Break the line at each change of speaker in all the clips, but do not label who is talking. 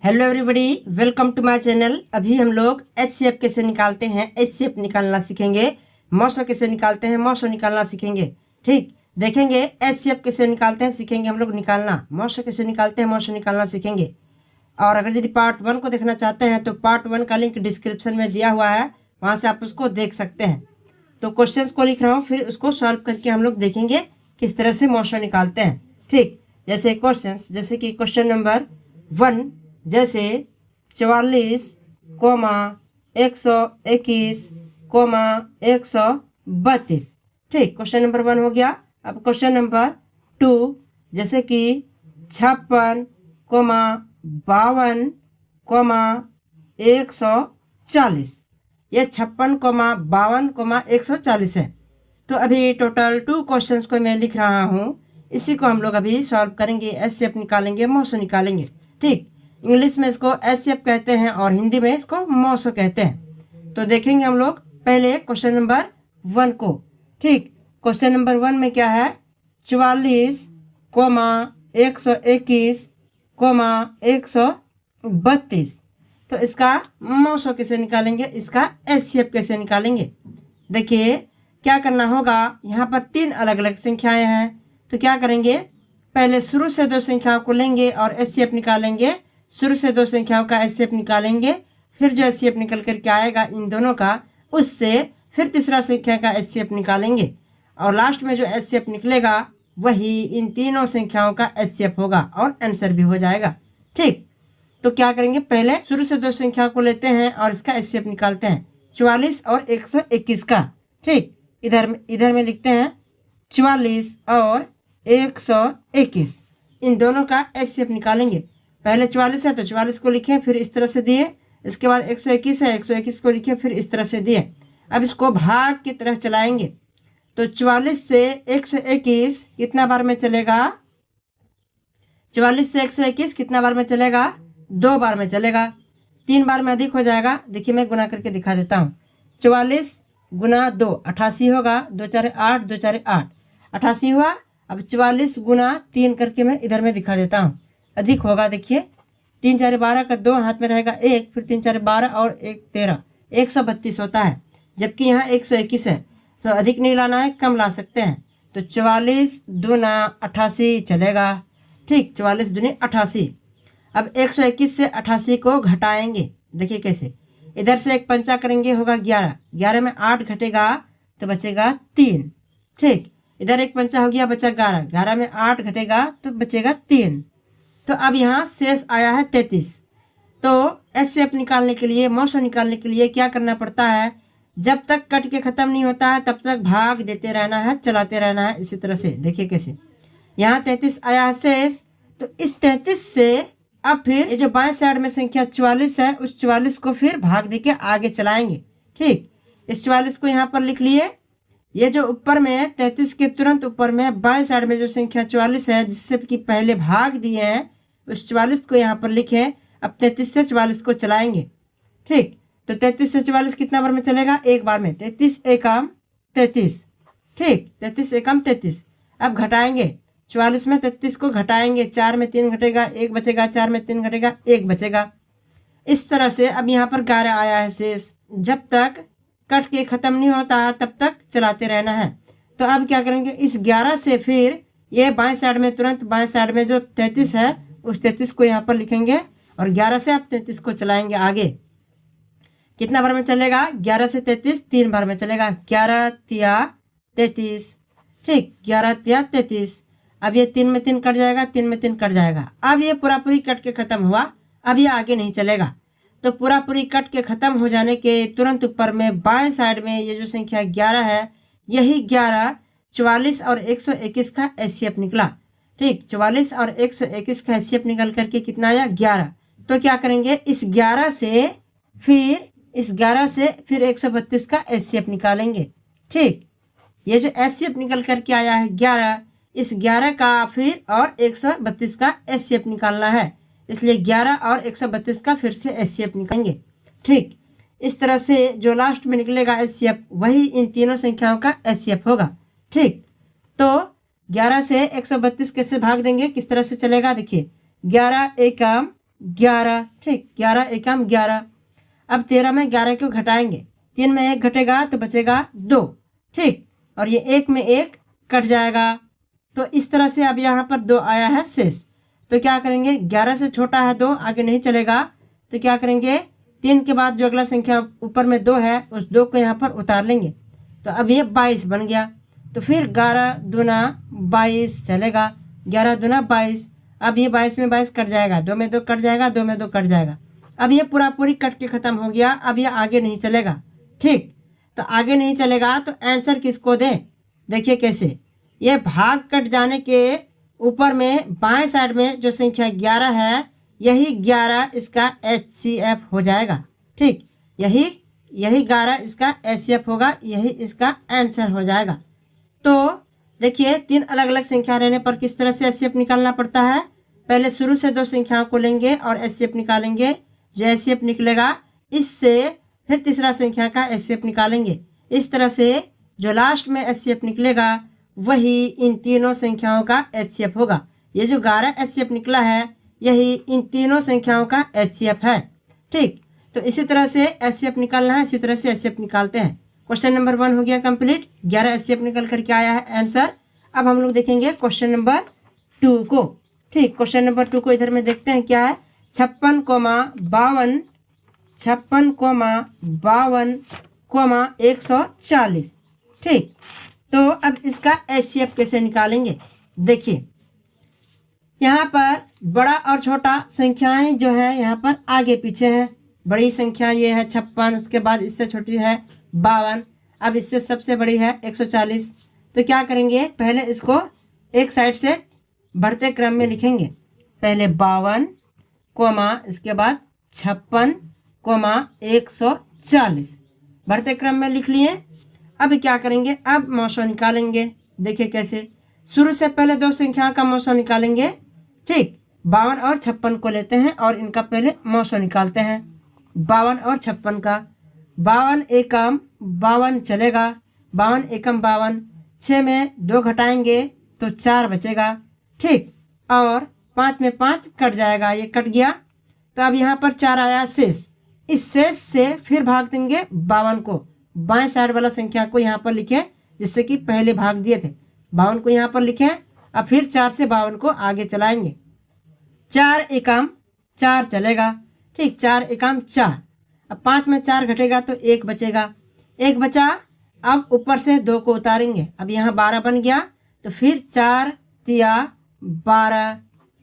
Hello everybody, welcome to my channel. अभी हम लोग एचसीएफ कैसे निकालते हैं, एचसीएफ निकालना सीखेंगे। मौसो कैसे निकालते हैं, मौसो निकालना सीखेंगे। ठीक, देखेंगे एचसीएफ कैसे निकालते हैं, सीखेंगे हम लोग निकालना। मौसो कैसे निकालते हैं, मौसो निकालना सीखेंगे। और अगर यदि पार्ट 1 को देखना चाहते हैं तो पार्ट 1 का लिंक डिस्क्रिप्शन में दिया हुआ है, वहाँ से आप उसको देख सकते हैं। तो क्वेश्चन को लिख रहा हूँ, फिर उसको सॉल्व करके हम लोग देखेंगे किस तरह से मौसो निकालते हैं। ठीक, जैसे क्वेश्चन, जैसे कि क्वेश्चन नंबर 1, जैसे 44,121,132। ठीक, क्वेश्चन नंबर 1 हो गया। अब क्वेश्चन नंबर 2, जैसे कि 56,52,140। ये 56,52,140 है। तो अभी टोटल 2 क्वेश्चंस को मैं लिख रहा हूँ, इसी को हम लोग अभी सॉल्व करेंगे। एचसीएफ निकालेंगे, मौसो निकालेंगे। ठीक, इंग्लिश में इसको एचसीएफ कहते हैं और हिंदी में इसको मौसो कहते हैं। तो देखेंगे हम लोग पहले क्वेश्चन नंबर 1 को। ठीक, क्वेश्चन नंबर 1 में क्या है, 44,121,132। तो इसका मौसो कैसे निकालेंगे, इसका एचसीएफ कैसे निकालेंगे। देखिए क्या करना होगा, यहाँ पर 3 अलग अलग संख्याएं हैं। तो क्या करेंगे, पहले शुरू से 2 संख्याओं को लेंगे और एचसीएफ निकालेंगे। शुरू से 2 संख्याओं का एचसीएफ निकालेंगे, फिर जो एचसीएफ निकल करके आएगा इन दोनों का, उससे फिर तीसरा संख्या का एचसीएफ निकालेंगे। और लास्ट में जो एचसीएफ निकलेगा वही इन तीनों संख्याओं का एचसीएफ होगा और आंसर भी हो जाएगा। ठीक, तो क्या करेंगे, पहले शुरू से 2 संख्याओं को लेते हैं और इसका एचसीएफ निकालते हैं, 44 और 121 का। ठीक, इधर में लिखते हैं 44 और 121, इन दोनों का एचसीएफ निकालेंगे। पहले 44 है तो 44 को लिखे, फिर इस तरह से दिए। इसके बाद 121 है, 121 को लिखे, फिर इस तरह से दिए। अब इसको भाग की तरह चलाएंगे। तो 44 से 121 कितना बार में चलेगा, 44 से 121 कितना बार में चलेगा, 2 बार में चलेगा। 3 बार में अधिक हो जाएगा। देखिए मैं गुना करके दिखा देता हूँ। 44 गुना 2 88 होगा, 2 4 8, 2 4 8 88 हुआ। अब 44 गुना 3 करके मैं इधर में दिखा देता हूँ, अधिक होगा। देखिए 3 4 12 का 2 हाथ में रहेगा 1, फिर 3 4 12 और 1 13, 132 होता है। जबकि यहाँ 121 है, तो अधिक नहीं लाना है, कम ला सकते हैं। तो 44 दूना 88 चलेगा। ठीक, 44 दूनी 88। अब 121 से 88 को घटाएंगे। देखिए कैसे, इधर से एक पंचा करेंगे, होगा 11, 11 में 8 घटेगा तो बचेगा 3। ठीक, इधर एक पंचा हो गया, बचा 11, 11 में 8 घटेगा तो बचेगा 3। तो अब यहाँ शेष आया है 33। तो एचसीएफ निकालने के लिए, मौसो निकालने के लिए क्या करना पड़ता है, जब तक कट के खत्म नहीं होता है तब तक भाग देते रहना है, चलाते रहना है। इसी तरह से देखिए कैसे, यहाँ 33 आया है शेष। तो इस 33 से अब फिर ये जो बाएं साइड में संख्या 44 है, उस 44 को फिर भाग दे के आगे चलाएंगे। ठीक, इस 44 को यहाँ पर लिख लिए। ये जो ऊपर में 33 के तुरंत ऊपर में बाएं साइड में जो संख्या 44 है, जिससे कि पहले भाग दिए हैं, उस 44 को यहाँ पर लिखे। अब 33 से 44 को चलाएंगे। ठीक, तो 33 से 44 कितना बार में चलेगा, एक बार में। 33 एकम 33। ठीक, 33 एकम 33। अब घटाएंगे, 44 में 33 को घटाएंगे, 4 में 3 घटेगा, 1 बचेगा, 4 में 3 घटेगा, 1 बचेगा। इस तरह से अब यहाँ पर 11 आया है शेष। जब तक कट के खत्म नहीं होता है तब तक चलाते रहना है। तो अब क्या करेंगे, इस 11 से फिर ये बाएं साइड में, तुरंत बाएं साइड में जो 33 है, उस 33 को यहाँ पर लिखेंगे और 11 से अब 33 को चलाएंगे आगे। कितना बार में चलेगा, 11 से 33 3 बार में चलेगा। 11 तिया 33। ठीक, 11 तिया 33। अब ये 3 में 3 कट जाएगा, 3 में 3 कट जाएगा। अब ये पूरा पूरी कट के खत्म हुआ, अब ये आगे नहीं चलेगा। तो पूरा पूरी कट के खत्म हो जाने के तुरंत ऊपर में बाएं साइड में ये जो संख्या 11 है, यही 11 44 और 121 का एचसीएफ निकला। ठीक, 44 और 121 का एचसीएफ निकल करके कितना आया, 11। तो क्या करेंगे, इस 11 से फिर 132 का एचसीएफ निकालेंगे। ठीक, ये जो एचसीएफ निकल करके आया है 11, इस 11 का फिर और 132 का एचसीएफ निकालना है, इसलिए 11 और 132 का फिर से एचसीएफ निकालेंगे। ठीक, इस तरह से जो लास्ट में निकलेगा एचसीएफ, वही इन तीनों संख्याओं का एचसीएफ होगा। ठीक, तो 11 से 132 कैसे भाग देंगे, किस तरह से चलेगा, देखिए 11 एकम 11, ठीक, 11 एकम 11। अब 13 में 11 को घटाएंगे, 3 में 1 घटेगा तो बचेगा 2, ठीक, और ये 1 में 1 कट जाएगा। तो इस तरह से अब यहाँ पर 2 आया है शेष। तो क्या करेंगे, 11 से छोटा है 2, आगे नहीं चलेगा। तो क्या करेंगे, 3 के बाद जो अगला संख्या ऊपर में 2 है उस 2 को यहाँ पर उतार लेंगे। तो अब ये 22 बन गया। तो फिर 11 दूना 22 चलेगा, 11 दूना 22। अब ये 22 में 22 कट जाएगा, 2 में 2 कट जाएगा, 2 में 2 कट जाएगा। अब ये पूरी कट के खत्म हो गया। अब ये आगे नहीं चलेगा, ठीक। तो आगे नहीं चलेगा तो आंसर किसको दें, देखिए कैसे। ये भाग कट जाने के ऊपर में बाएं साइड में जो संख्या 11 है, यही 11 इसका HCF हो जाएगा, ठीक। यही 11 इसका HCF होगा, यही इसका आंसर हो जाएगा। तो देखिए 3 अलग अलग संख्या रहने पर किस तरह से HCF निकालना पड़ता है। पहले शुरू से 2 संख्याओं को लेंगे और HCF निकालेंगे। जो HCF निकलेगा इससे फिर तीसरा संख्या का HCF निकालेंगे। इस तरह से जो लास्ट में HCF निकलेगा वही इन तीनों संख्याओं का HCF होगा। ये जो 11 HCF निकला है यही इन तीनों संख्याओं का HCF है, ठीक। तो इसी तरह से HCF निकालना है, इसी तरह से HCF निकालते हैं। क्वेश्चन नंबर 1 हो गया कंप्लीट, 11 HCF निकल करके आया है आंसर। अब हम लोग देखेंगे क्वेश्चन नंबर 2 को, ठीक। क्वेश्चन नंबर 2 को इधर में देखते हैं क्या है। 56,52 140, ठीक। तो अब इसका HCF कैसे निकालेंगे, देखिए यहाँ पर बड़ा और छोटा संख्याएं जो है यहाँ पर आगे पीछे हैं। बड़ी संख्या ये है 56, उसके बाद इससे छोटी है 52, अब इससे सबसे बड़ी है 140। तो क्या करेंगे, पहले इसको एक साइड से बढ़ते क्रम में लिखेंगे। पहले 52 कोमा, इसके बाद 56 कोमा 140 बढ़ते क्रम में लिख लिए। अब क्या करेंगे, अब मौसों निकालेंगे। देखिए कैसे, शुरू से पहले 2 संख्याओं का मौसों निकालेंगे, ठीक। 52 और 56 को लेते हैं और इनका पहले मौसों निकालते हैं। 52 और 56 का, 52 एकम 52 चलेगा, 52 एकम 52, 6 में 2 घटाएंगे तो 4 बचेगा, ठीक। और 5 में 5 कट जाएगा, ये कट गया। तो अब यहाँ पर 4 आया शेष। इस शेष से फिर भाग देंगे 52 को, बाएं साइड वाला संख्या को यहाँ पर लिखें जिससे कि पहले भाग दिए थे। 52 को यहाँ पर लिखें, अब फिर 4 से 52 को आगे चलाएंगे। 4 एकम 4 चलेगा, ठीक, 4 एकम 4। अब 5 में 4 घटेगा तो 1 बचेगा, 1 बचा। अब ऊपर से 2 को उतारेंगे, अब यहाँ 12 बन गया। तो फिर 4 तिया 12,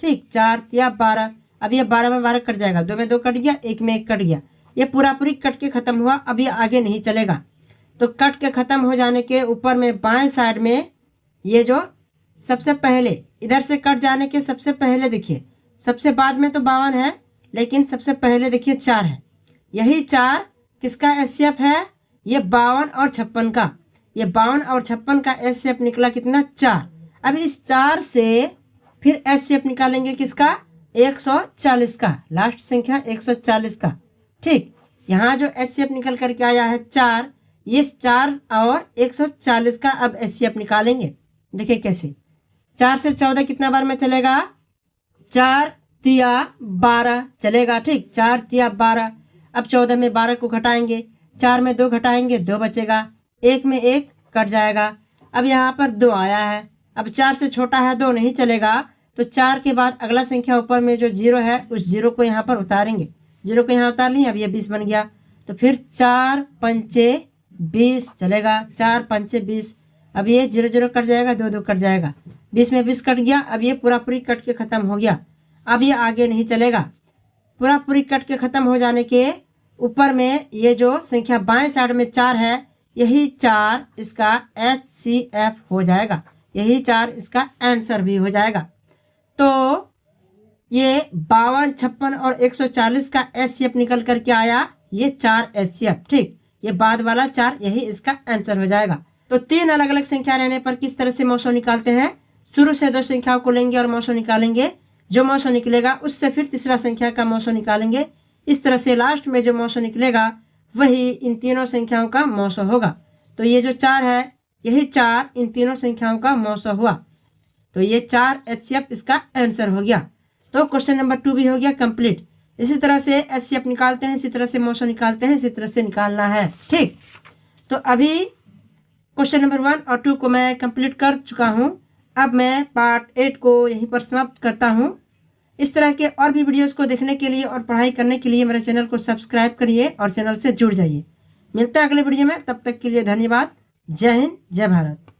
ठीक, 4 तिया 12। अब ये 12 में 12 कट जाएगा, 2 में 2 कट गया, 1 में 1 कट गया। ये पूरी कट के खत्म हुआ। अब ये आगे नहीं चलेगा। तो कट के खत्म हो जाने के ऊपर में बाएं साइड में ये जो सबसे पहले इधर से कट जाने के सबसे पहले देखिए, सबसे बाद में तो 52 है लेकिन सबसे पहले देखिए 4 है। यही 4 किसका HCF है, ये 52 और 56 का। ये 52 और 56 का HCF निकला कितना, 4। अब इस 4 से फिर HCF निकालेंगे किसका, 140 का, लास्ट संख्या 140 का, ठीक। यहाँ जो HCF निकल करके आया है 4, ये 4 और 140 का अब HCF निकालेंगे। देखिए कैसे, 4 से 14 कितना बार में चलेगा, 4 तिया 12 चलेगा, ठीक, 4 तिया 12। अब 14 में 12 को घटाएंगे, 4 में 2 घटाएंगे, 2 बचेगा, 1 में 1 कट जाएगा। अब यहाँ पर 2 आया है, अब 4 से छोटा है 2 नहीं चलेगा। तो 4 के बाद अगला संख्या ऊपर में जो 0 है उस 0 को यहाँ पर उतारेंगे, 0 को यहाँ उतार लिए। अब ये 20 बन गया। तो फिर 4 पंचे 20 चलेगा, 4 पंचे 20। अब ये 0 0 कट जाएगा, 2 2 कट जाएगा, 20 में 20 कट गया। अब ये पूरी कट के खत्म हो गया। अब ये आगे नहीं चलेगा। पूरी कट के खत्म हो जाने के ऊपर में ये जो संख्या बाएं साइड में 4 है, यही 4 इसका HCF हो जाएगा, यही 4 इसका आंसर भी हो जाएगा। तो ये 52, 56 और 140 का HCF निकल करके आया, ये 4 HCF, ठीक। ये बाद वाला 4 यही इसका आंसर हो जाएगा। तो 3 अलग अलग संख्या रहने पर किस तरह से मौसों निकालते हैं, शुरू से 2 संख्याओं को लेंगे और मौसों निकालेंगे। जो मौसों निकलेगा उससे फिर तीसरा संख्या का मौसों निकालेंगे। इस तरह से लास्ट में जो मौसों निकलेगा वही इन तीनों संख्याओं का मौसों होगा। तो ये जो 4 है, यही 4 इन तीनों संख्याओं का मौसों हुआ। तो ये 4 HCF इसका आंसर हो गया। तो क्वेश्चन नंबर 2 भी हो गया कंप्लीट। इसी तरह से HCF निकालते हैं, इसी तरह से MOSO निकालते हैं, इसी तरह से निकालना है। ठीक, तो अभी क्वेश्चन नंबर 1 और 2 को मैं कंप्लीट कर चुका हूँ। अब मैं पार्ट 8 को यहीं पर समाप्त करता हूँ। इस तरह के और भी वीडियोस को देखने के लिए और पढ़ाई करने के लिए मेरे चैनल को सब्सक्राइब करिए और चैनल से जुड़ जाइए। मिलते हैं अगले वीडियो में, तब तक के लिए धन्यवाद। जय हिंद, जय भारत।